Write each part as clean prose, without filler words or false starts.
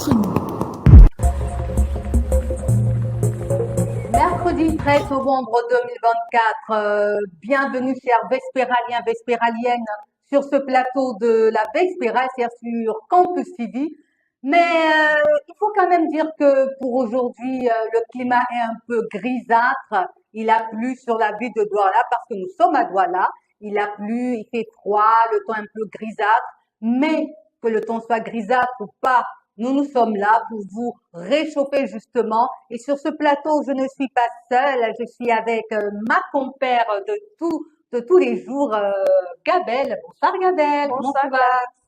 entre nous. Mercredi 13 novembre 2024, bienvenue chers Vespéraliens, Vespéraliennes sur ce plateau de la Vespéra, c'est-à-dire sur Campus TV. Mais il faut quand même dire que pour aujourd'hui, le climat est un peu grisâtre. Il a plu sur la ville de Douala parce que nous sommes à Douala. Il a plu, il fait froid, le temps est un peu grisâtre. Mais que le temps soit grisâtre ou pas, nous sommes là pour vous réchauffer justement. Et sur ce plateau, je ne suis pas seule, je suis avec ma compère de tous les jours, Gabelle. Bonsoir Gabelle, comment tu vas?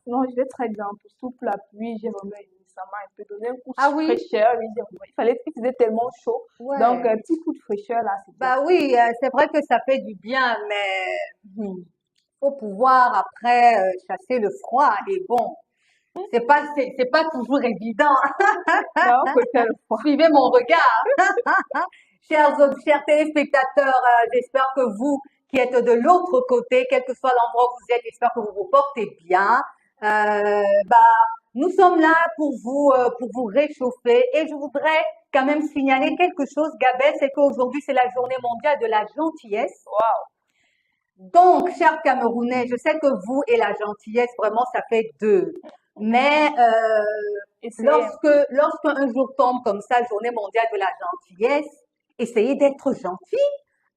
Non, je vais très bien. Sous la pluie, j'ai vraiment aimé. Ça m'a un peu donné un coup de Oui. fraîcheur. Oui, il fallait qu'il faisait tellement chaud. Ouais. Donc, un petit coup de fraîcheur là, c'est Bah oui, c'est vrai que ça fait du bien, mais faut pouvoir après chasser le froid. Et bon, c'est pas toujours évident. non, peut-être le froid. Suivez mon regard. Chers téléspectateurs, j'espère que vous qui êtes de l'autre côté, quel que soit l'endroit où vous êtes, j'espère que vous vous portez bien. Nous sommes là pour vous réchauffer et je voudrais quand même signaler quelque chose, Gabelle, c'est qu'aujourd'hui c'est la journée mondiale de la gentillesse. Wow. Donc, chers Camerounais, je sais que vous et la gentillesse, vraiment, ça fait deux. Mais lorsque un jour tombe comme ça, journée mondiale de la gentillesse, essayez d'être gentil,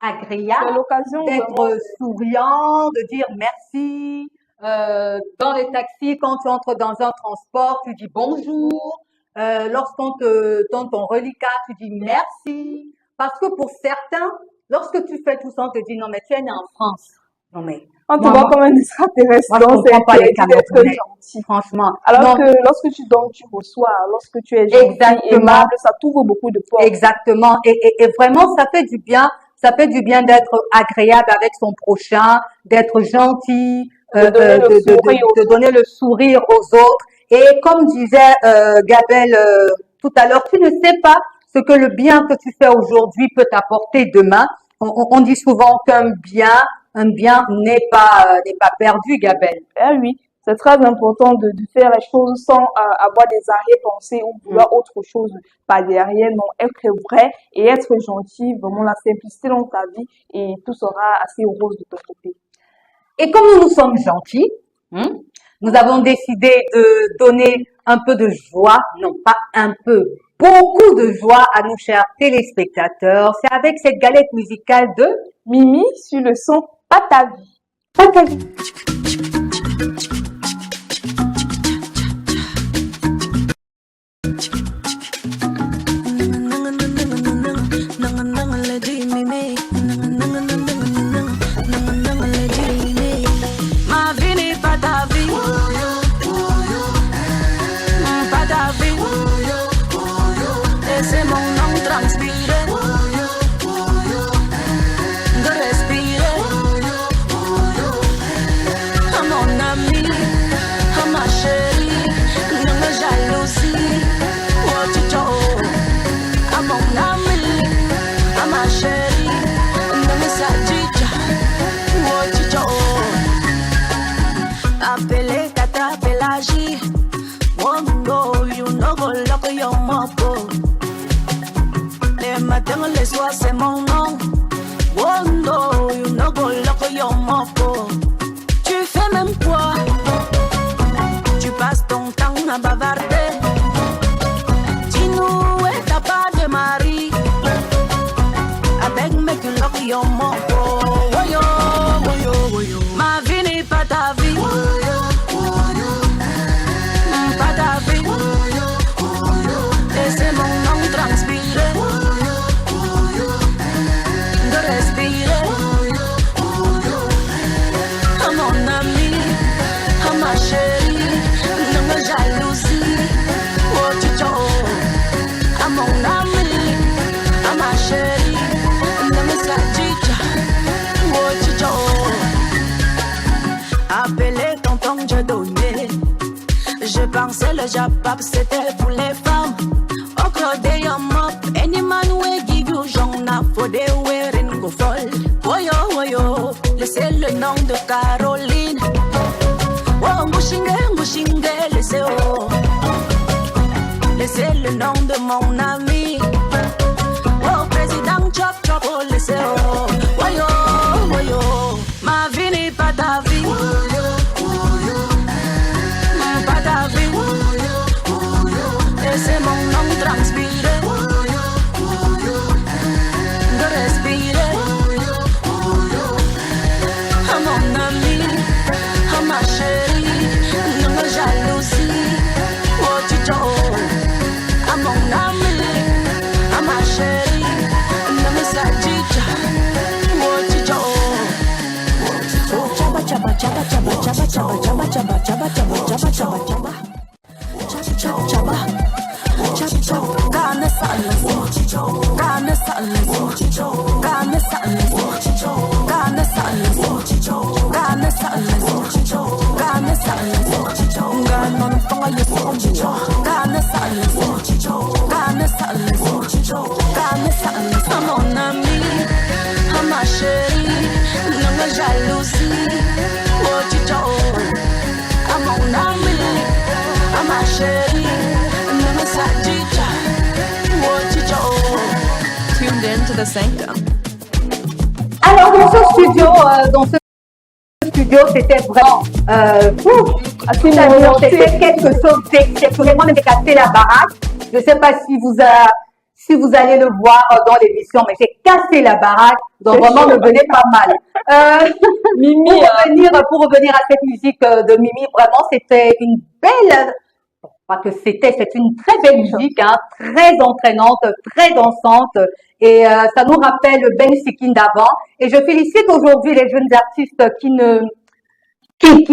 agréable, d'être souriant, de dire merci. Dans les taxis, quand tu entres dans un transport, tu dis bonjour. Lorsqu'on te donne ton reliquat, tu dis merci. Parce que pour certains, lorsque tu fais tout ça, on te dit non mais tu es né en France. Non mais on te voit comme un extraterrestre. Moi, je comprends pas les Camerounais, franchement. Alors que lorsque tu donnes, tu reçois. Lorsque tu es gentil, aimable, ça t'ouvre beaucoup de portes. Exactement. Et vraiment, ça fait du bien. Ça fait du bien d'être agréable avec son prochain, d'être gentil, de donner le sourire aux autres. Et comme disait Gabelle tout à l'heure, tu ne sais pas ce que le bien que tu fais aujourd'hui peut t'apporter demain. On dit souvent qu'un bien n'est pas perdu, Gabelle. Eh oui, c'est très important de faire les choses sans avoir des arrière-pensées ou vouloir autre chose par derrière. Non, être vrai et être gentil, vraiment la simplicité dans ta vie et tout sera assez rose de ton côté. Et comme nous sommes gentils, nous avons décidé de donner un peu de joie, non pas un peu, beaucoup de joie à nos chers téléspectateurs. C'est avec cette galette musicale de Mimi sur le son Pas ta vie. Pas ta vie. Ma vie n'est pas ta vie. Pas ta vie. Et c'est mon nom transpiré. De respirer. À mon ami, à ma chérie, non me jalousie. Oh, tu à mon ami, à ma chérie, non me sadija. Oh, tu appelé Tata Pelagie. Oh no, you know go lock your mopo. Les matins, les soirs, c'est mon nom. Oh no, you know go lock your mopo. Tu fais même quoi? Tu passes ton temps à bavarder. Dis-nous, et t'as pas de mari? Avec mes que lock your mopo. Oh yo, oh yo, oh yo. Ma vie n'est pas ta vie. Pas ta vie. Et c'est mon nom transpiré. De respirer. À mon ami, à ma chérie, non me jalousie. Oh tu à mon ami, à ma chérie, non me sadija. Oh tu appelé tonton je donnais. Je pensais le Japap c'était pour les femmes. Okro de yamop, any man we give you jona for the wearing go fall. Woyo woyo, laissez le nom de Caroline. Oh mushinge mushinge laissez oh. c'est le nom de mon ami. Oh, président Chop Chop, oh, laissez, oh, voyo, voyo. Ma vie n'est pas ta vie. Pas ta vie. Laissez mon nom transpirer. De respirer. À mon ami, à ma chérie, ne me jalousie. Oh, chicho. À mon ami, à ma chérie, ne me sachicha. Oh, chicho. Chaba chaba chaba chaba chaba chaba chaba chaba chaba chaba chaba chaba chaba. Chaba chaba. Chaba chaba. Gane salles. Gane salles. Gane salles. Gane salles. Gane salles. Gane salles. Gane on fanga le son. Gane salles. Gane salles. Gane salles. À mon ami, à ma chérie, ne me jalousie. Oh chicho. À mon ami, à ma chérie, ne me sachicha. Oh chicho. Tuned in to the sanctum. Alors, dans ce studio, c'était vraiment, c'est-à-dire, c'était quelque chose d'exceptionnel, même cassé la baraque. Je ne sais pas si vous allez le voir dans l'émission, mais j'ai cassé la baraque, donc vraiment, me venait pas mal. Mimi, Pour revenir à cette musique de Mimi, vraiment, c'était une belle, pas que c'est une très belle musique, hein, très entraînante, très dansante, et ça nous rappelle Ben Sikin d'avant. Et je félicite aujourd'hui les jeunes artistes qui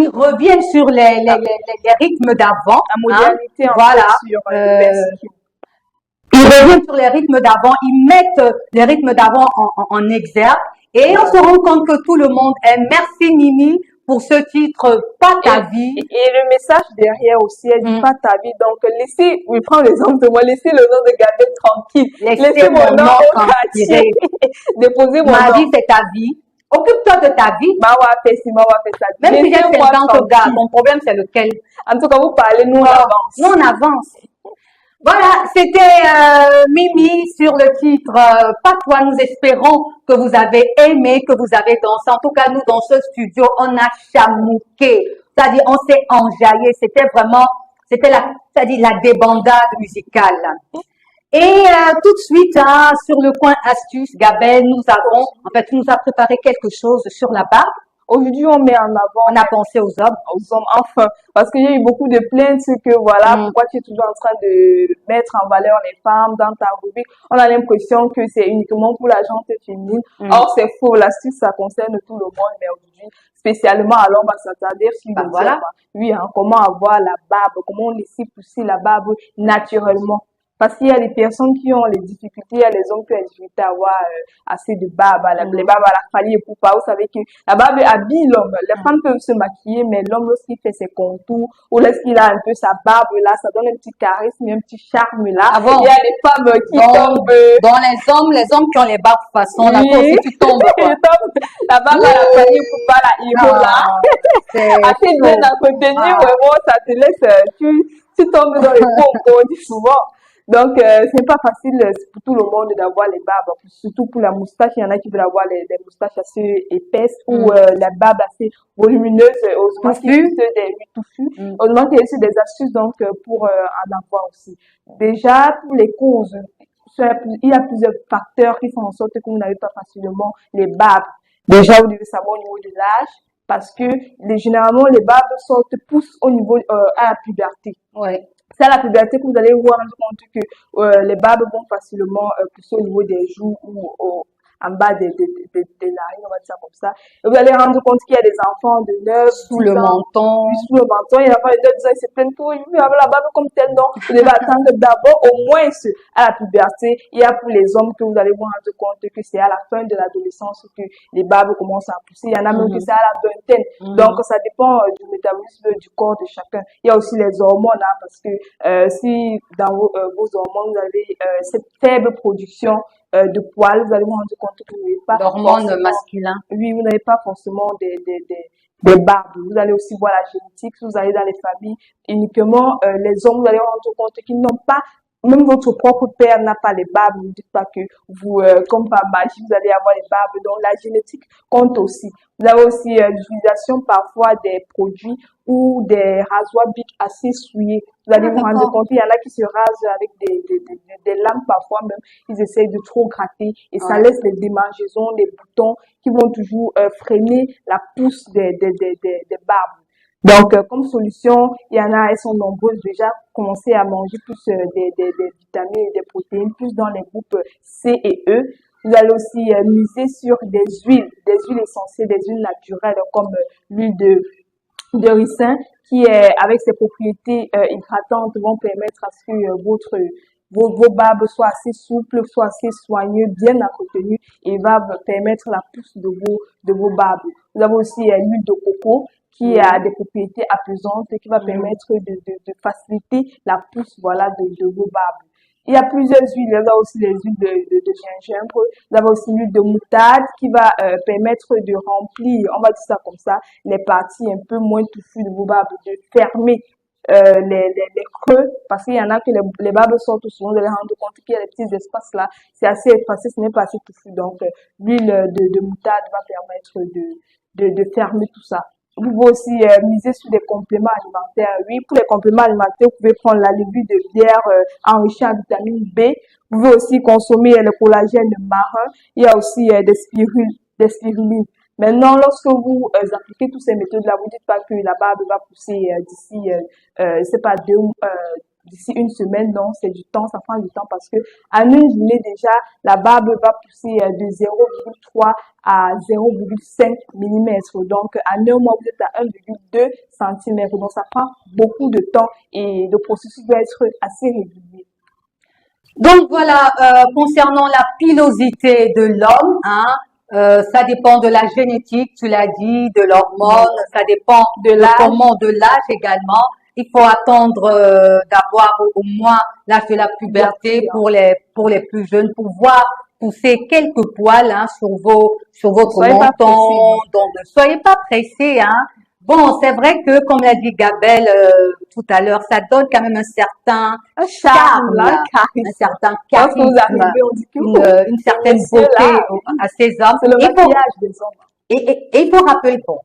reviennent sur les rythmes d'avant. la modernité, hein, en voilà. fait, sur Best. Ils reviennent sur les rythmes d'avant, ils mettent les rythmes d'avant en exergue, et on se rend compte que tout le monde aime. Merci Mimi pour ce titre, Pas ta vie. Et le message derrière aussi, elle dit pas ta vie. Donc, laissez, oui, prends l'exemple de moi, laissez le nom de Gabelle tranquille. Laissez mon nom au tranquille. quartier. Déposez mon Ma nom. vie, c'est ta vie. Occupe-toi de ta vie. Ma wa fait ça. Même si j'ai Laissez-moi 50 gars, tranquille. mon problème, c'est lequel? En tout cas, vous parlez, nous on avance. Nous, on avance. Voilà, c'était Mimi sur le titre Pas toi. Nous espérons que vous avez aimé, que vous avez dansé. En tout cas, nous, dans ce studio, on a chamouqué. C'est-à-dire, on s'est enjaillé. C'était la débandade musicale. Et tout de suite, hein, sur le coin astuce, Gabelle, tu nous as préparé quelque chose sur la barbe. Aujourd'hui, on met en avant. On a pensé aux hommes. Enfin, parce qu'il y a eu beaucoup de plaintes que voilà, pourquoi tu es toujours en train de mettre en valeur les femmes dans ta rubrique. On a l'impression que c'est uniquement pour la gente féminine. Or, c'est faux. L'astuce, ça concerne tout le monde, mais aujourd'hui, spécialement, alors, on va s'attarder sur le voilà. oui, hein, comment avoir la barbe, comment laisser pousser la barbe naturellement. Parce qu'il y a des personnes qui ont les difficultés, il y a les hommes qui ont les difficultés à avoir assez de barbe, les barbes à la falie et pas. Vous savez que la barbe habille l'homme. Les femmes peuvent se maquiller, mais l'homme, lorsqu'il fait ses contours, ou lorsqu'il a un peu sa barbe là, ça donne un petit charisme, un petit charme là. Il y a des femmes qui tombent. Dans les hommes qui ont les barbes façon, là, aussi, tu tombes, quoi. La barbe à la falie pas la héros là. Assez bien entretenue, vraiment, ça te laisse, tu tombes dans les pompes, on dit souvent. Donc, c'est pas facile pour tout le monde d'avoir les barbes, surtout pour la moustache. Il y en a qui veulent avoir les moustaches assez épaisses ou la barbe assez volumineuse. Heureusement qu'il existe des touffus. Heureusement qu'il existe des astuces donc pour en avoir aussi. Déjà, pour les causes, il y a plusieurs facteurs qui font en sorte que vous n'avez pas facilement les barbes. Déjà, vous devez savoir au niveau de l'âge, parce que généralement les barbes poussent au niveau à la puberté. Ouais. C'est à la puberté que vous allez vous rendre compte que les barbes vont facilement pousser au niveau des joues ou en bas des narines, on va dire ça comme ça. Et vous allez rendre compte qu'il y a des enfants de 9, sous le menton. Sous le menton. Il y a pas de 9 ans, ils se plaignent pour avoir la barbe comme tel. Donc, vous devez attendre d'abord, au moins, à la puberté. Il y a pour les hommes que vous allez vous rendre compte que c'est à la fin de l'adolescence que les barbes commencent à pousser. Il y en a même que c'est à la vingtaine. Donc, ça dépend du métabolisme du corps de chacun. Il y a aussi les hormones, hein, parce que si dans vos hormones, vous avez cette faible production de poils, vous allez vous rendre compte que vous n'avez pas d'hormones masculins. Oui, vous n'avez pas forcément des barbes. Vous allez aussi voir la génétique. Si vous allez dans les familles, uniquement les hommes, vous allez vous rendre compte qu'ils n'ont pas même votre propre père n'a pas les barbes. Ne dites pas que vous, comme par magie, vous allez avoir les barbes. Donc, la génétique compte aussi. Vous avez aussi l'utilisation parfois des produits ou des rasoirs bics assez souillés. Vous allez vous rendre compte, il y en a qui se rasent avec des lames parfois même. Ils essayent de trop gratter et ça laisse des démangeaisons, des boutons qui vont toujours freiner la pousse des barbes. Donc, comme solution, il y en a, elles sont nombreuses déjà. Commencez à manger plus des vitamines et des protéines, plus dans les groupes C et E. Vous allez aussi miser sur des huiles essentielles, des huiles naturelles comme l'huile de ricin qui est avec ses propriétés hydratantes vont permettre à ce que vos barbes soient assez souples, soient assez soigneux, bien entretenues et va permettre la pousse de vos barbes. Vous avez aussi l'huile de coco qui a des propriétés apaisantes et qui va permettre de faciliter la pousse, voilà, de vos barbes. Il y a plusieurs huiles. Il y a aussi les huiles de gingembre. Il y a aussi l'huile de moutarde qui va permettre de remplir, on va dire ça comme ça, les parties un peu moins touffues de vos barbes, de fermer les creux, parce qu'il y en a que les barbes sortent souvent, de les rendre compte qu'il y a des petits espaces là. C'est assez effacé, ce n'est pas assez touffu. Donc, l'huile de moutarde va permettre de fermer tout ça. Vous pouvez aussi miser sur des compléments alimentaires. Oui, pour les compléments alimentaires, vous pouvez prendre la levure de bière enrichie en vitamine B. Vous pouvez aussi consommer le collagène marin. Il y a aussi des spirulines. Maintenant, lorsque vous appliquez toutes ces méthodes-là, vous dites pas que la barbe va pousser c'est pas d'ici une semaine, non, c'est du temps, ça prend du temps parce que en une journée déjà, la barbe va pousser de 0,3 à 0,5 mm. Donc, en un mois, vous êtes à 1,2 cm. Donc, ça prend beaucoup de temps et le processus doit être assez régulier. Donc voilà, concernant la pilosité de l'homme, ça dépend de la génétique, tu l'as dit, de l'hormone, ça dépend de l'âge également. Il faut attendre d'avoir au moins l'âge de la puberté pour les plus jeunes pour voir pousser quelques poils sur votre menton. Donc ne soyez pas pressés. Bon, c'est vrai que comme l'a dit Gabelle tout à l'heure, ça donne quand même un certain charme, un certain charisme, une certaine beauté à ces hommes. C'est le maquillage des hommes. Et il faut rappeler, bon,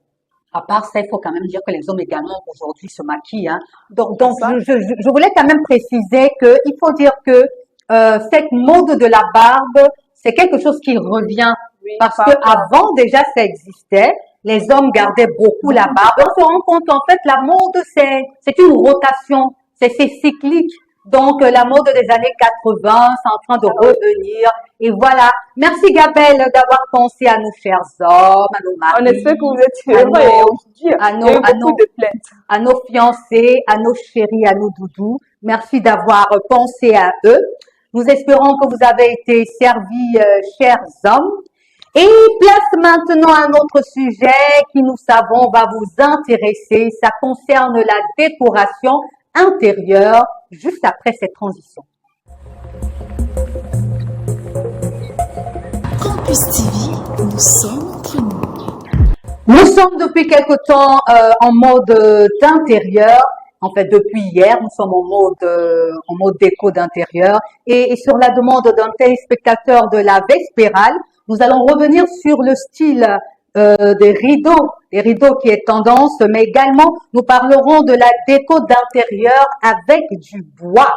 à part ça, il faut quand même dire que les hommes également aujourd'hui se maquillent. Donc je voulais quand même préciser que il faut dire que cette mode de la barbe, c'est quelque chose qui revient parce que avant déjà ça existait. Les hommes gardaient beaucoup la barbe. On se rend compte en fait la mode c'est une rotation, c'est cyclique. Donc la mode des années 80, c'est en train de revenir. Et voilà. Merci Gabelle d'avoir pensé à nos chers hommes, à nos maris. On espère que vous êtes heureux à nos fiancés, à nos chéris, à nos doudous. Merci d'avoir pensé à eux. Nous espérons que vous avez été servis, chers hommes. Et place maintenant à un autre sujet qui, nous savons, va vous intéresser. Ça concerne la décoration intérieure juste après cette transition. Campus TV, nous sommes entre nous. Nous sommes depuis quelque temps en mode d'intérieur. En fait, depuis hier, nous sommes en mode déco d'intérieur. Et sur la demande d'un téléspectateur de la Vespérale, nous allons revenir sur le style des rideaux qui est tendance, mais également nous parlerons de la déco d'intérieur avec du bois.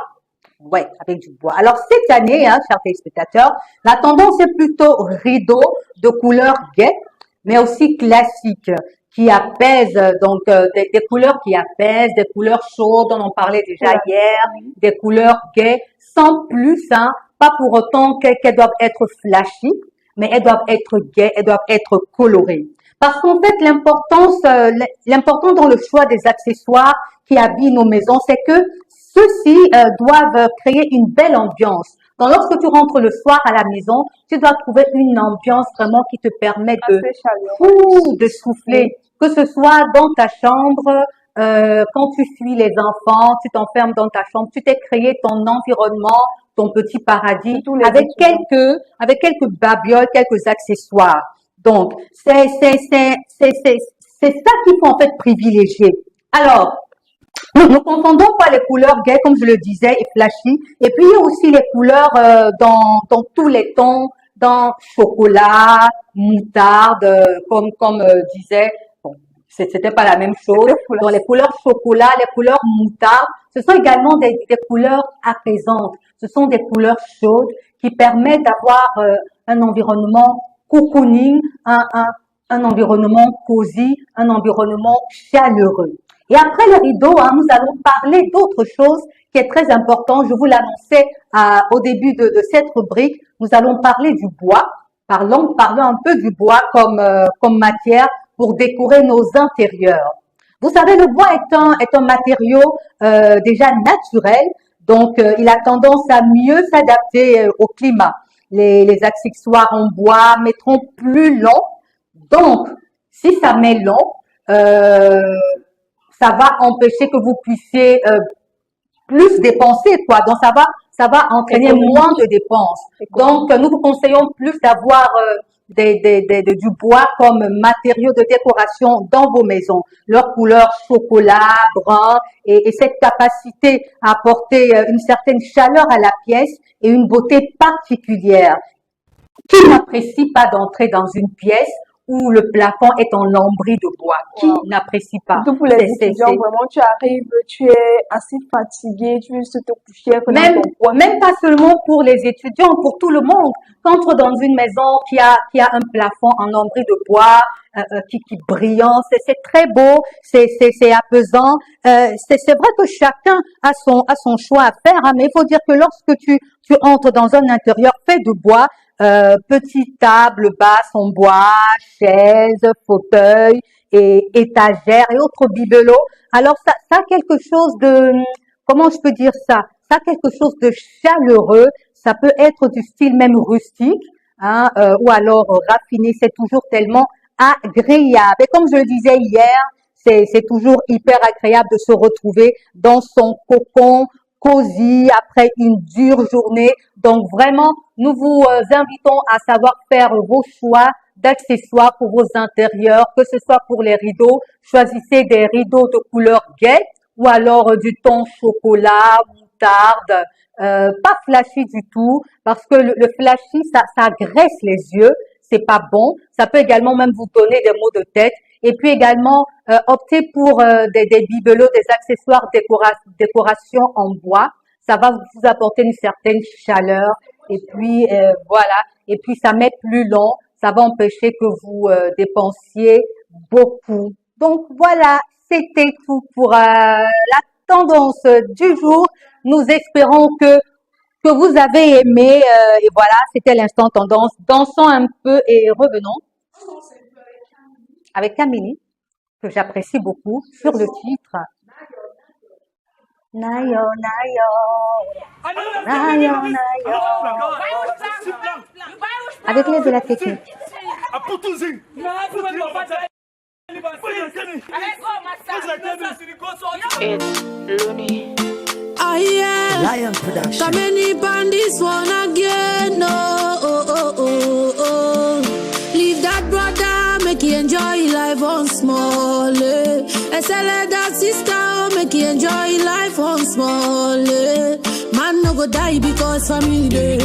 Ouais, avec du bois. Alors cette année, chers téléspectateurs, la tendance est plutôt rideaux de couleur gaie, mais aussi classique, qui apaisent, donc des couleurs qui apaisent, des couleurs chaudes, on en parlait déjà hier, des couleurs gaies, sans plus, pas pour autant qu'elles doivent être flashy, mais elles doivent être gaies, elles doivent être colorées. Parce qu'en fait, l'important dans le choix des accessoires qui habillent nos maisons, c'est que ceux-ci doivent créer une belle ambiance. Donc, lorsque tu rentres le soir à la maison, tu dois trouver une ambiance vraiment qui te permet de souffler. Que ce soit dans ta chambre, quand tu suis les enfants, tu t'enfermes dans ta chambre, tu t'es créé ton environnement, ton petit paradis, avec quelques babioles, quelques accessoires. Donc, c'est ça qu'il faut en fait privilégier. Alors, Ne confondons pas les couleurs gaies, comme je le disais, et flashy. Et puis, il y a aussi les couleurs dans tous les tons, dans chocolat, moutarde, comme disait, bon, c'était pas la même chose. Dans les couleurs chocolat, les couleurs moutarde, ce sont également des couleurs apaisantes. Ce sont des couleurs chaudes qui permettent d'avoir un environnement cocooning, un environnement cosy, un environnement chaleureux. Et après le rideau, nous allons parler d'autre chose qui est très important. Je vous l'annonçais au début de cette rubrique. Nous allons parler du bois. Parlons un peu du bois comme matière pour décorer nos intérieurs. Vous savez, le bois est un matériau déjà naturel, donc il a tendance à mieux s'adapter au climat. Les accessoires en bois mettront plus long. Donc, si ça met long, ça va empêcher que vous puissiez plus dépenser, quoi. Donc, ça va entraîner moins de dépenses. Donc, nous vous conseillons plus d'avoir du bois comme matériau de décoration dans vos maisons. Leur couleur chocolat, brun et cette capacité à apporter une certaine chaleur à la pièce et une beauté particulière. Qui n'apprécie pas d'entrer dans une pièce où le plafond est en lambris de bois? Qui n'apprécie pas? Surtout pour les étudiants, vraiment, tu arrives, tu es assez fatigué, tu veux juste te coucher. Même pas seulement pour les étudiants, pour tout le monde. Qu'entre dans une maison qui a un plafond en lambris de bois, qui brillant, c'est très beau, c'est apaisant. C'est vrai que chacun a son choix à faire, mais il faut dire que lorsque tu entres dans un intérieur fait de bois, petite table basse en bois, chaises, fauteuils et étagères et autres bibelots. Alors ça a quelque chose de, comment je peux dire ça? Ça a quelque chose de chaleureux. Ça peut être du style même rustique, ou alors raffiné. C'est toujours tellement agréable. Et comme je le disais hier, c'est toujours hyper agréable de se retrouver dans son cocon cosy après une dure journée. Donc vraiment, nous vous invitons à savoir faire vos choix d'accessoires pour vos intérieurs, que ce soit pour les rideaux. Choisissez des rideaux de couleur gaie ou alors du ton chocolat, moutarde, pas flashy du tout, parce que le flashy, ça agresse les yeux, c'est pas bon. Ça peut également même vous donner des maux de tête. Et puis également, optez pour des bibelots, des accessoires décoration en bois. Ça va vous apporter une certaine chaleur. Et puis, voilà. Et puis, ça met plus long. Ça va empêcher que vous dépensiez beaucoup. Donc, voilà. C'était tout pour la tendance du jour. Nous espérons que vous avez aimé. Et voilà, c'était l'instant tendance. Dansons un peu et revenons avec Camille, que j'apprécie beaucoup, sur le titre Nayo, Nayo, Nayo, Nayo. Avec l'aide de la technique. It's Looney. Oh yeah, Lion Production. Come in on this one again. Oh, oh, oh, oh, oh. Leave that brother, make you enjoy life on small. SL that sister, make you enjoy life on small. Man no go die because family day.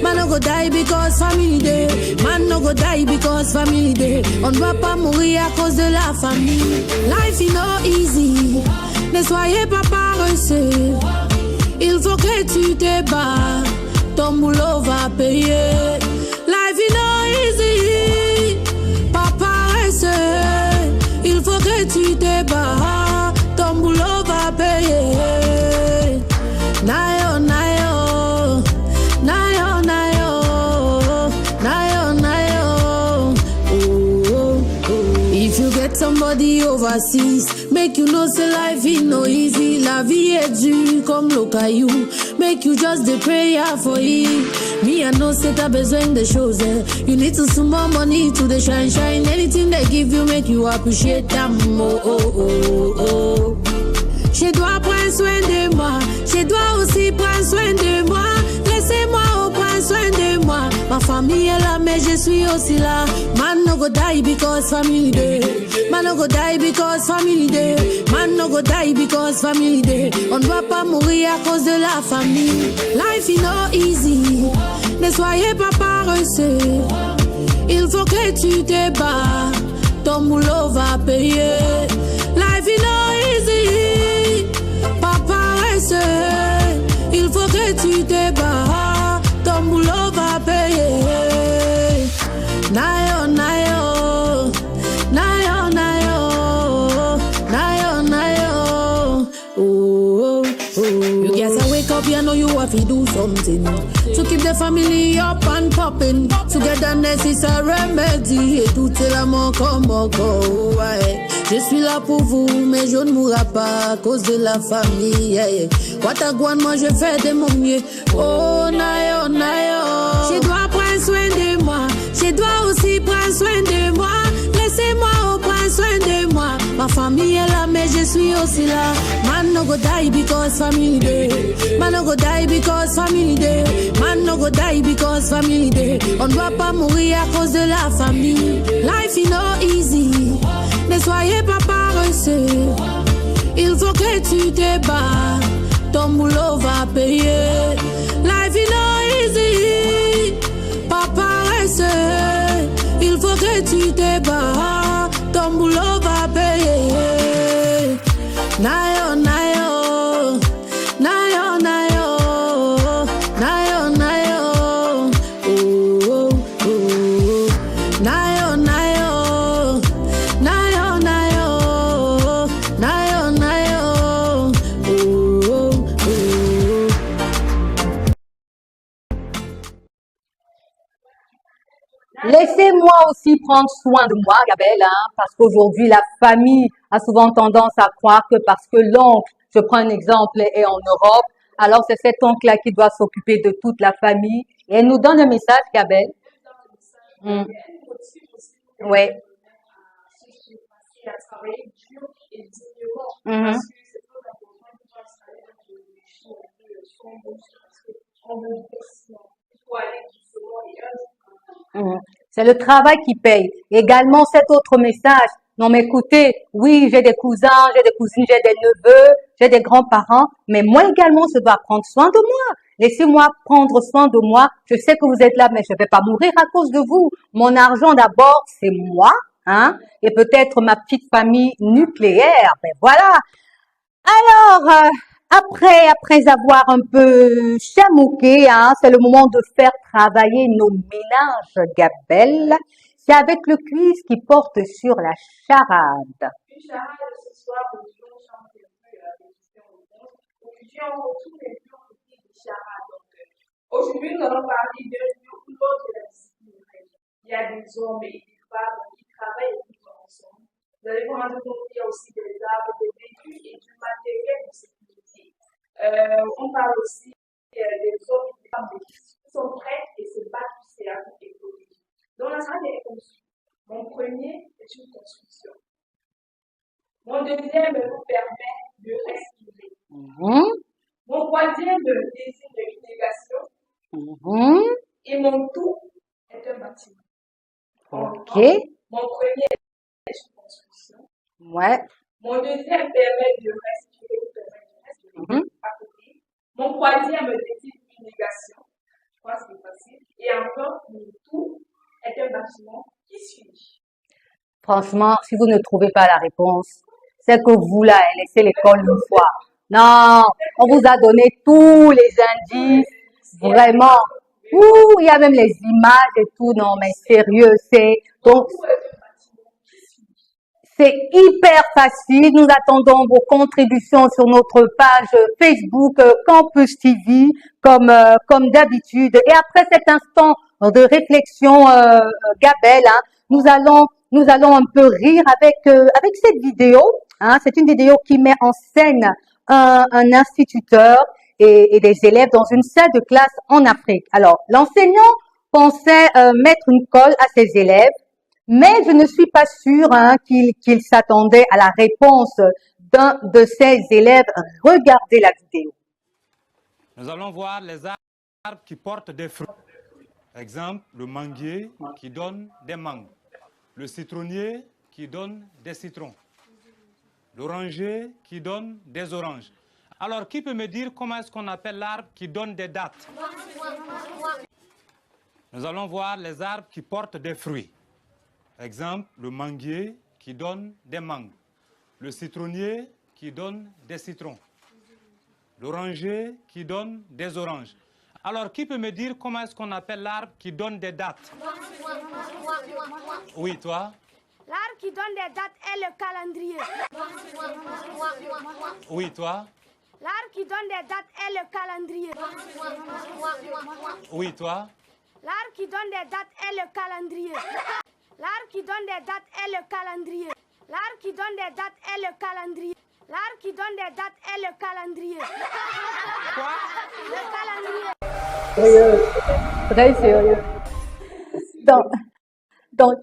Man no go die because family day. Man no go die because family day. On va pas mourir à cause de la famille. Life is not easy. Ne soyez pas paresseux. Il faut que tu te bats. Ton boulot va payer. Life is not easy. Pas paresseux. Il faut que tu te bats. Ton boulot va payer. Nayo, nayo. Nayo, nayo. Nayo, nayo. Oh, oh, oh. If you get somebody overseas, make you know say life is no easy. La vie est dure comme le caillou. Make you just the prayer for it. Me I know say t'as besoin de choses. You need to some more money to the shine. Anything they give you make you appreciate them more. Oh, oh, oh. Je dois prendre soin de moi. Je dois aussi prendre soin de moi. Laissez-moi prendre soin de moi. Ma famille est là, mais je suis aussi là. Man no go die because family day. Man no go die because family day. Man no go die because family day. On ne doit pas mourir à cause de la famille. Life is not easy. Ne soyez pas paresseux. Il faut que tu te bats. Ton boulot va payer. Life is not easy. Pas paresseux. Il faut que tu te bats. Ton boulot va payer. Nayo, nayo. Nayo, nayo. Nayo, nayo. Oh, oh, oh. You gotta wake up, you know you have to do something to keep the family up and popping. Togetherness is a remedy. Et tout est l'amour comme encore. Ouais. Je suis là pour vous, mais je ne mourrai pas à cause de la famille. Yeah, yeah. Watagouane, moi je fais de mon mieux. Oh, nayo, nayo. Je dois prendre soin de moi. Je dois aussi prendre soin de moi. Laissez-moi prendre soin de moi. Ma famille est là, mais je suis aussi là. Man no go die because family day. Man no go die because family day. Man no go die because family day. On ne doit pas mourir à cause de la famille. Life is not easy. Ne soyez pas paresseux. Il faut que tu te bats. Ton boulot va payer. Life is not easy. Pas paresseux. Il faut que tu te bats. Ton boulot va payer. Nayo, nayo. Nayo, nayo. Nayo, nayo. Oh, oh, oh. Nayo, nayo. Nayo, nayo. Nayo, nayo. Oh, oh, oh. Laissez-moi aussi prendre soin de moi, Gabelle, hein, parce qu'aujourd'hui, la famille a souvent tendance à croire que parce que l'oncle, je prends un exemple, est en Europe, alors c'est cet oncle-là qui doit s'occuper de toute la famille. Et elle nous donne un message, Gabelle. Mm. Ouais. Mhm. Mhm. C'est le travail qui paye. Également, cet autre message. Non, mais écoutez, oui, j'ai des cousins, j'ai des cousines, j'ai des neveux, j'ai des grands-parents, mais moi également, je dois prendre soin de moi. Laissez-moi prendre soin de moi. Je sais que vous êtes là, mais je ne vais pas mourir à cause de vous. Mon argent d'abord, c'est moi, hein, et peut-être ma petite famille nucléaire. Mais voilà. Alors, après avoir un peu chamouqué, hein, c'est le moment de faire travailler nos ménages, Gabelle. C'est avec le quiz qui porte sur la charade. Une charade ce soir, nous allons chanter un peu des questions-réponses. Aujourd'hui, on retrouve les deux côtés des charades. Aujourd'hui, nous allons parler d'un couleur de la discipline. Il y a des hommes et des femmes qui travaillent et qui vivent ensemble. Vous allez vous rendre compte qu'il y a aussi des arbres, des véhicules et du matériel de sécurité. On parle aussi des hommes et des femmes qui sont prêts et se battent pour ces actes écologiques. Donc, la charade est conçue. Mon premier est une construction. Mon deuxième nous permet de respirer. Mon troisième désigne une négation. Et mon tout est un bâtiment. Ok. Mon premier est une construction. Ouais. Mon deuxième permet de respirer, à côté. Mon troisième désigne une négation. Je crois que c'est facile. Et enfin, mon tout est un bâtiment qui suit. Franchement, si vous ne trouvez pas la réponse, c'est que vous là, laissez l'école une fois. Non, on vous a donné tous les indices, vraiment. Ouh, il y a même les images et tout. Non, mais sérieux, donc, c'est hyper facile. Nous attendons vos contributions sur notre page Facebook Campus TV, comme d'habitude. Et après cet instant de réflexion, Gabelle, hein, nous allons un peu rire avec cette vidéo. Hein, c'est une vidéo qui met en scène un instituteur et des élèves dans une salle de classe en Afrique. Alors, l'enseignant pensait mettre une colle à ses élèves, mais je ne suis pas sûre hein, qu'il s'attendait à la réponse d'un de ses élèves. Regardez la vidéo. Nous allons voir les arbres qui portent des fruits. Exemple, le manguier qui donne des mangues. Le citronnier qui donne des citrons. L'oranger qui donne des oranges. Alors, qui peut me dire comment est-ce qu'on appelle l'arbre qui donne des dattes? Nous allons voir les arbres qui portent des fruits. Exemple, le manguier qui donne des mangues. Le citronnier qui donne des citrons. L'oranger qui donne des oranges. Alors, qui peut me dire comment est-ce qu'on appelle l'arbre qui donne des dattes? Oui, toi? L'arbre qui donne des dates est le calendrier. Oui, toi? L'arbre qui donne des dates est le calendrier. Oui, toi? L'arbre qui donne des dates est le calendrier. L'arbre qui donne des dates est le calendrier. L'arbre qui donne des dates est le calendrier. L'arbre qui donne des dates est le calendrier. Quoi? Le calendrier. Sérieux, très sérieux. Donc,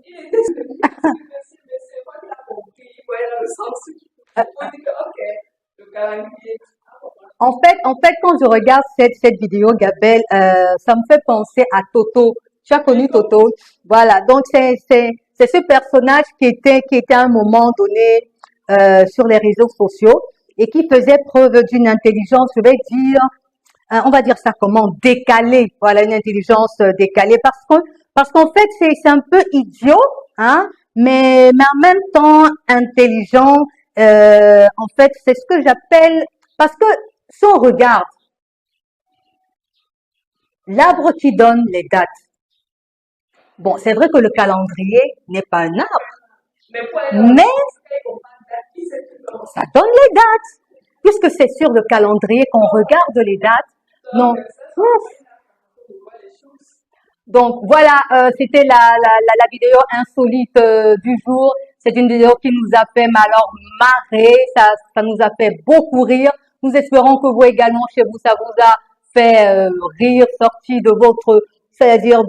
en fait, quand je regarde cette vidéo, Gabelle, ça me fait penser à Toto. Tu as connu Toto? Voilà. Donc, c'est ce personnage qui était à un moment donné, sur les réseaux sociaux et qui faisait preuve d'une intelligence, je vais dire, on va dire ça comment, décalée. Voilà, une intelligence décalée parce qu'en fait, c'est un peu idiot, hein, mais en même temps intelligent. En fait, c'est ce que j'appelle, parce que si on regarde l'arbre qui donne les dates, bon, c'est vrai que le calendrier n'est pas un arbre, mais ça donne les dates. Puisque c'est sur le calendrier qu'on regarde les dates, non. Donc voilà, c'était la vidéo insolite du jour. C'est une vidéo qui nous a fait alors marrer, ça nous a fait beaucoup rire. Nous espérons que vous également chez vous, ça vous a fait rire, sorti de votre, c'est-à-dire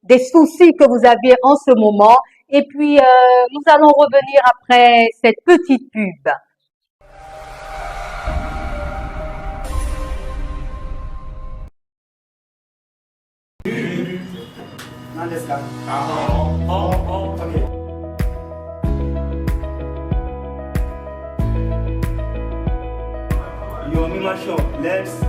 des soucis que vous aviez en ce moment. Et puis nous allons revenir après cette petite pub. 何ですか？OK。読みましょう。Let's。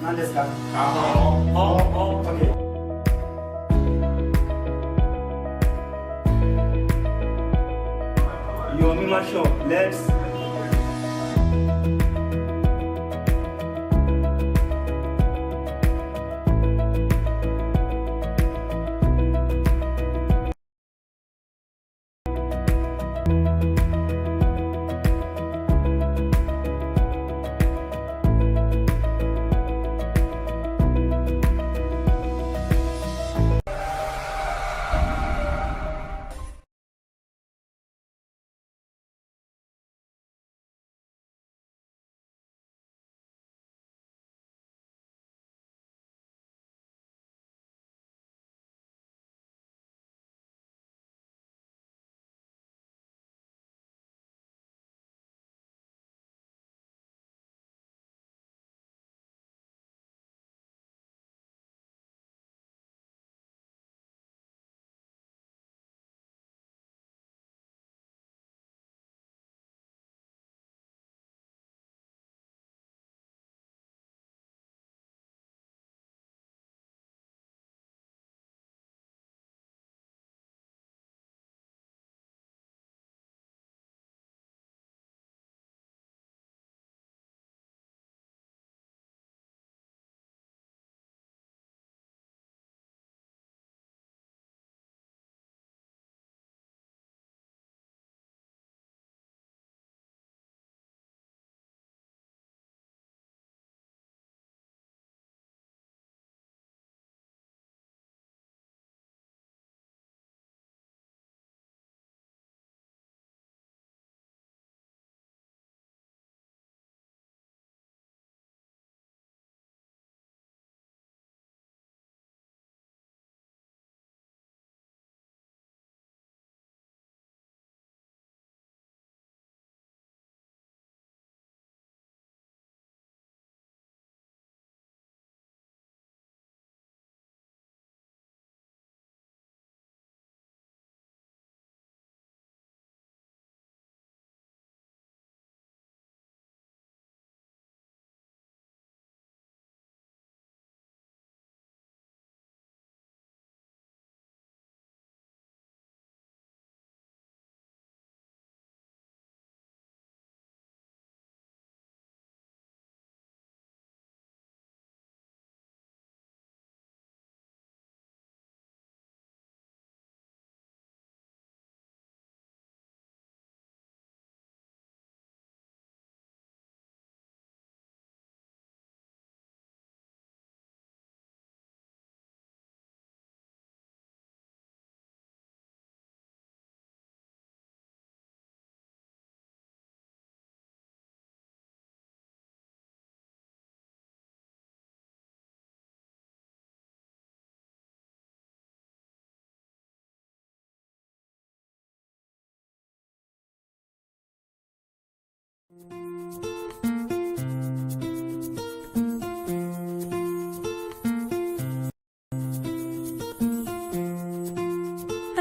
何ですか？OK。読みましょう。Let's。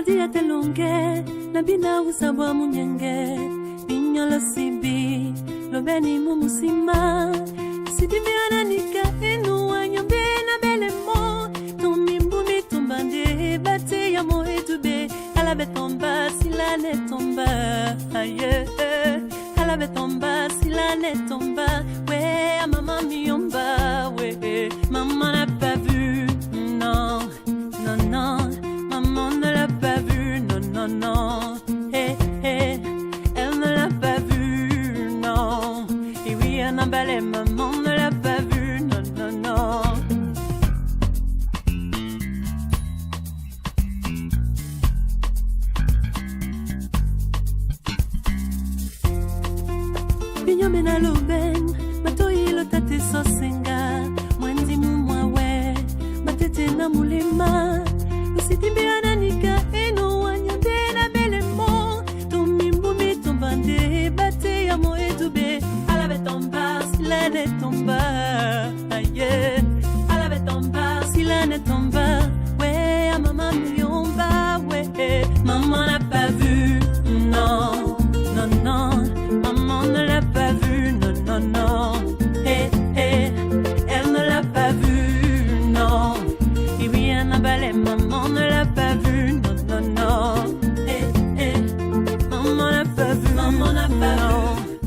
Badi atelonge, nabina usabwa munyenge, binyolo sibi, lobeni mumusima, sidibi ananika enu anyambe na belemo, tumimbu tumbande, bate ya mo etube, alabe tomba, sila ne tomba, aye, alabe tomba, sila ne tomba, we, a maman miomba, we, maman n'a pas vu, non, non, non. Maman ne l'a pas vu, non, non, non. Hey, hey, elle ne l'a pas vu, non. Et oui, un emballé, maman ne l'a pas vu, non, non, non. Binyo mena loben, bato ilo tate sosenga. Mwenzi mumwawe, batete na mulema. Sitimbe ananika eno wanyambe na belemo Tumimbu tumbande bate ya mo etube Alabe tomba sila ne tomba Aye Alabe tomba sila ne tomba Ouais a maman miomba Ouais maman n'a pas vu Non non non Maman ne l'a pas vu Non non non Hey hey Elle ne l'a pas vu Non Et oui un abalé maman ne l'a pas vu, non, non, non. Eh, eh, maman n'a pas vu, maman n'a pas vu.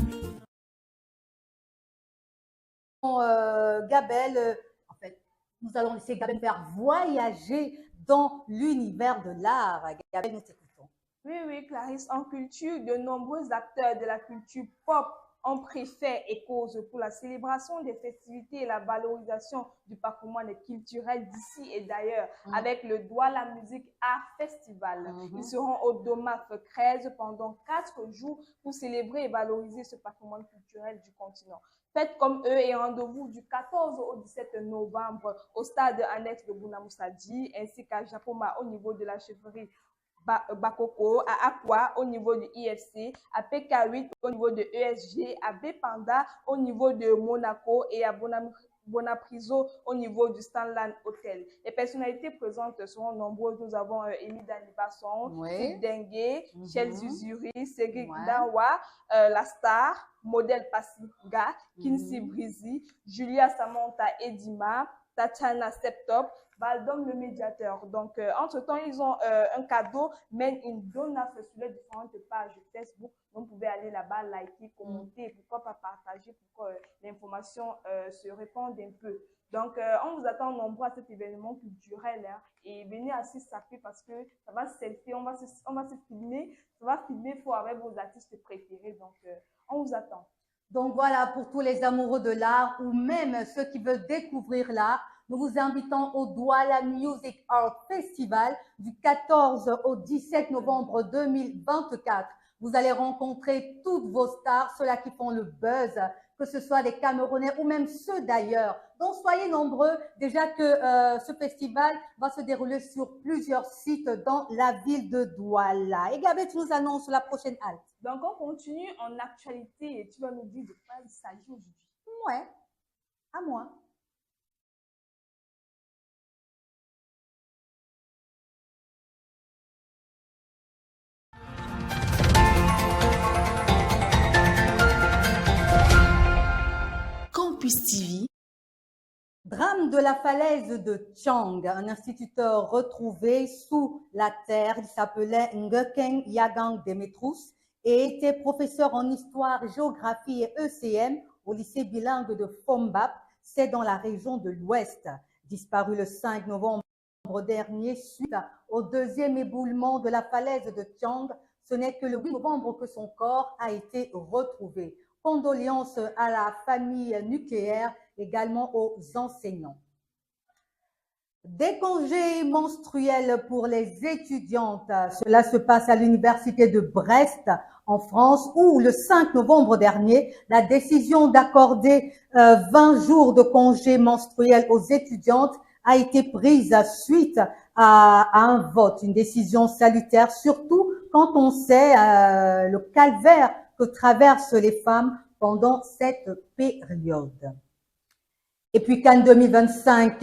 Gabelle, en fait, nous allons laisser Gabelle faire voyager dans l'univers de l'art. Gabelle, nous t'écoutons. Oui, Clarisse, en culture, de nombreux acteurs de la culture pop ont pris fait et cause pour la célébration des festivités et la valorisation du patrimoine culturel d'ici et d'ailleurs avec le Douala Music Art Festival. Ils seront au Domaf 13 pendant 4 jours pour célébrer et valoriser ce patrimoine culturel du continent. Faites comme eux et rendez-vous du 14 au 17 novembre au stade annexe de Bounamoussadi ainsi qu'à Japoma au niveau de la chefferie Bakoko, à Aqua au niveau du IFC, à PK8 au niveau de ESG, à Bepanda au niveau de Monaco et à Bonapriso au niveau du Stanland Hotel. Les personnalités présentes seront nombreuses. Nous avons Élie Danibasson, Dengue, Chelsea Zuri, Cédric Dawa, La Star, Modèle Pasiga, Kinsey Brizy, Julia Samantha Edima, Tatiana Septop, Baldom le médiateur. Donc, entre-temps, ils ont un cadeau, men in donaf sur les différentes pages Facebook. Donc, vous pouvez aller là-bas, liker, commenter, pourquoi pas partager pour que l'information se répande un peu. Donc, on vous attend nombreux à cet événement culturel hein, et venez assez saper parce que ça va se selfie, on va se filmer, ça va filmer fort avec vos artistes préférés. Donc, on vous attend. Donc voilà, pour tous les amoureux de l'art ou même ceux qui veulent découvrir l'art, nous vous invitons au Douala Music Art Festival du 14 au 17 novembre 2024. Vous allez rencontrer toutes vos stars, ceux-là qui font le buzz, que ce soit les Camerounais ou même ceux d'ailleurs. Donc soyez nombreux, déjà que ce festival va se dérouler sur plusieurs sites dans la ville de Douala. Et Gabé, tu nous annonces la prochaine halte. Donc on continue en actualité et tu vas nous dire de quoi il s'agit aujourd'hui. Ouais, à moi. Campus TV. Drame de la falaise de Tchang, un instituteur retrouvé sous la terre. Il s'appelait Ngekeng Yagang Demetrous et était professeur en histoire, géographie et ECM au lycée bilingue de Fombap, c'est dans la région de l'Ouest. Disparu le 5 novembre dernier suite au deuxième éboulement de la falaise de Tchang, ce n'est que le 8 novembre que son corps a été retrouvé. Condoléances à la famille nucléaire, également aux enseignants. Des congés menstruels pour les étudiantes. Cela se passe à l'université de Brest, en France, où le 5 novembre dernier, la décision d'accorder 20 jours de congés menstruels aux étudiantes a été prise suite à un vote, une décision salutaire, surtout quand on sait le calvaire que traversent les femmes pendant cette période. Et puis CAN 2025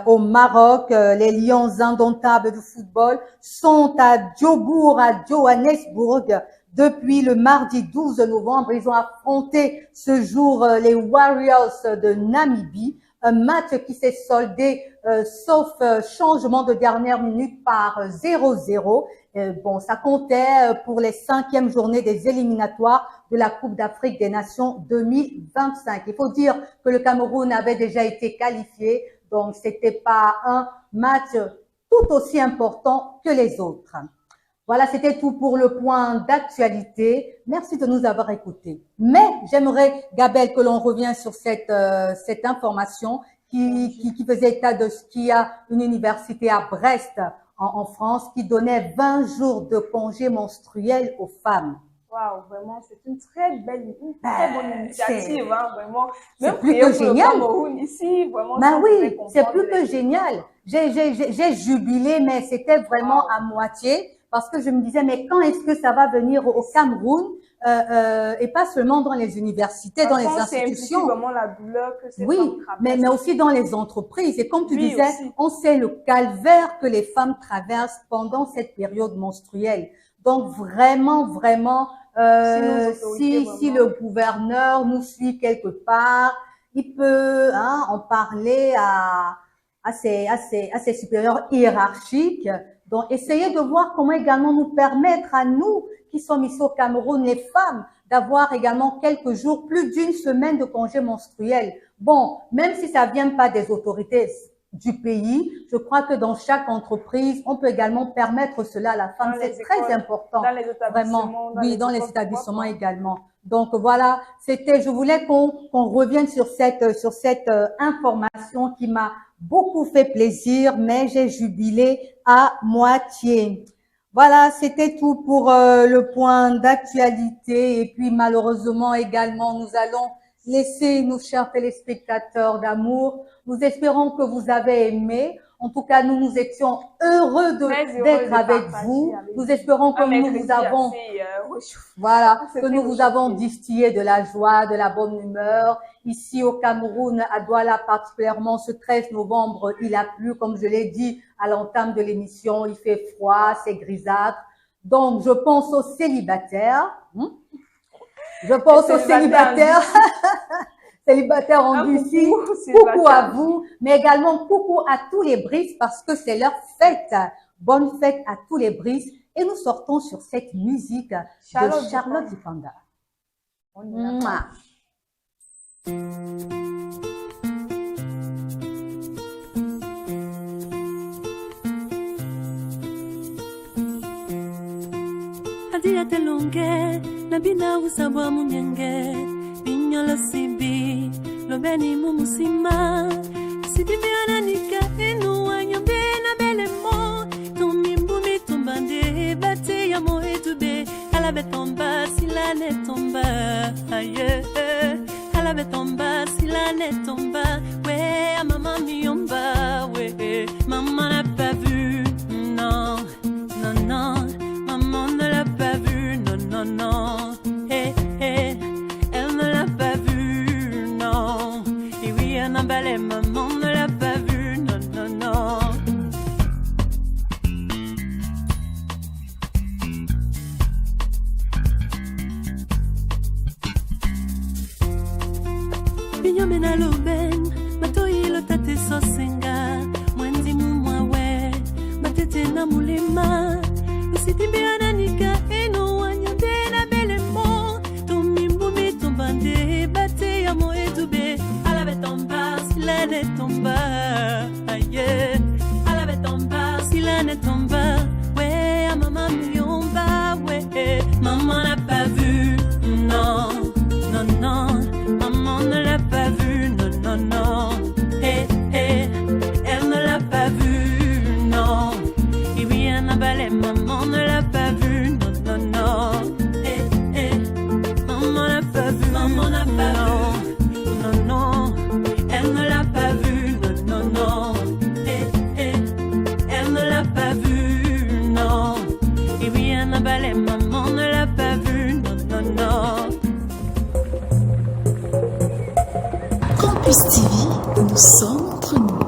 au Maroc, les Lions indomptables du football sont à Djobour, à Johannesburg, depuis le mardi 12 novembre. Ils ont affronté ce jour les Warriors de Namibie, un match qui s'est soldé, sauf changement de dernière minute, par 0-0. Bon, ça comptait pour les 5e journées des éliminatoires de la Coupe d'Afrique des Nations 2025. Il faut dire que le Cameroun avait déjà été qualifié, donc c'était pas un match tout aussi important que les autres. Voilà, c'était tout pour le point d'actualité. Merci de nous avoir écoutés. Mais j'aimerais, Gabelle, que l'on revienne sur cette information qui faisait état de ce qu'il y a une université à Brest, en France, qui donnait 20 jours de congé menstruel aux femmes. Waouh, vraiment, c'est une très bonne initiative, hein, vraiment. C'est plus que génial. Ici, vraiment. Ben oui, c'est plus que génial. J'ai jubilé, mais c'était vraiment à moitié, parce que je me disais, mais quand est-ce que ça va venir au Cameroun, et pas seulement dans les universités, dans les institutions. C'est vraiment la douleur que c'est. Oui, mais aussi dans les entreprises. Et comme tu disais, aussi, on sait le calvaire que les femmes traversent pendant cette période menstruelle. Donc vraiment, si le gouverneur nous suit quelque part, il peut en parler à ses supérieurs hiérarchiques. Donc, essayez de voir comment également nous permettre à nous, qui sommes ici au Cameroun, les femmes, d'avoir également quelques jours, plus d'une semaine de congé menstruel. Bon, même si ça vient pas des autorités du pays, je crois que dans chaque entreprise, on peut également permettre cela à la femme. C'est très important. Dans les établissements. Vraiment. Oui, dans les établissements également. Donc voilà, je voulais qu'on revienne sur cette information qui m'a beaucoup fait plaisir, mais j'ai jubilé à moitié. Voilà, c'était tout pour le point d'actualité. Et puis malheureusement également, nous allons laisser nos chers téléspectateurs d'amour. Nous espérons que vous avez aimé. En tout cas, nous étions heureux d'être avec vous. Nous espérons que nous vous avons, que nous vous avons distillé de la joie, de la bonne humeur. Ici au Cameroun, à Douala particulièrement, ce 13 novembre, il a plu, comme je l'ai dit à l'entame de l'émission, il fait froid, c'est grisâtre. Donc, je pense aux célibataires. Je pense aux célibataires. Célibataires en Lucie, coucou à vous, mais également coucou à tous les Brises parce que c'est leur fête. Bonne fête à tous les Brises. Et nous sortons sur cette musique de Charlotte Dupanda. Adia telonge, nabina usabwa munyenge. Binyolo sibi, lobeni mumusima. Sidibi ananika enu wanyambe na belemo. Tumimbu tumbande, bate ya mo etube. Alabe tomba, sila ne tomba. Aye, alabe tomba, sila ne tomba. Ouais, maman miomba, ouais. Maman n'a pas vu, non, non, non. Maman ne l'a pas vu, non, non, non. Hey, hey. Balai, maman ne l'a pas vu, non, non, non. Binyomena loben, matoi lo tate sosenga, mwenzi mumwawe, matete na mulema, usitimbe ananika eno wanyambe na belemo, tumimbumi tumbande, bate ya mo etube. S'il ne tomba, aïe, alabe tomba, s'il ne tomba, ouais, à maman miomba, ouais, maman n'a pas vu, non, non, non, maman ne l'a pas vu, non, non, non, eh, eh, elle ne l'a pas vu, non, et oui, un abalé, maman ne l'a pas vu, non, non, non, eh, eh, maman n'a pas vu, maman n'a pas vu, non, non. Elle ne l'a pas vu, non, non, non. Elle ne l'a pas vu, non. Et oui, un abalé, maman ne l'a pas vu, non, non, non. Campus TV, nous sommes entre nous.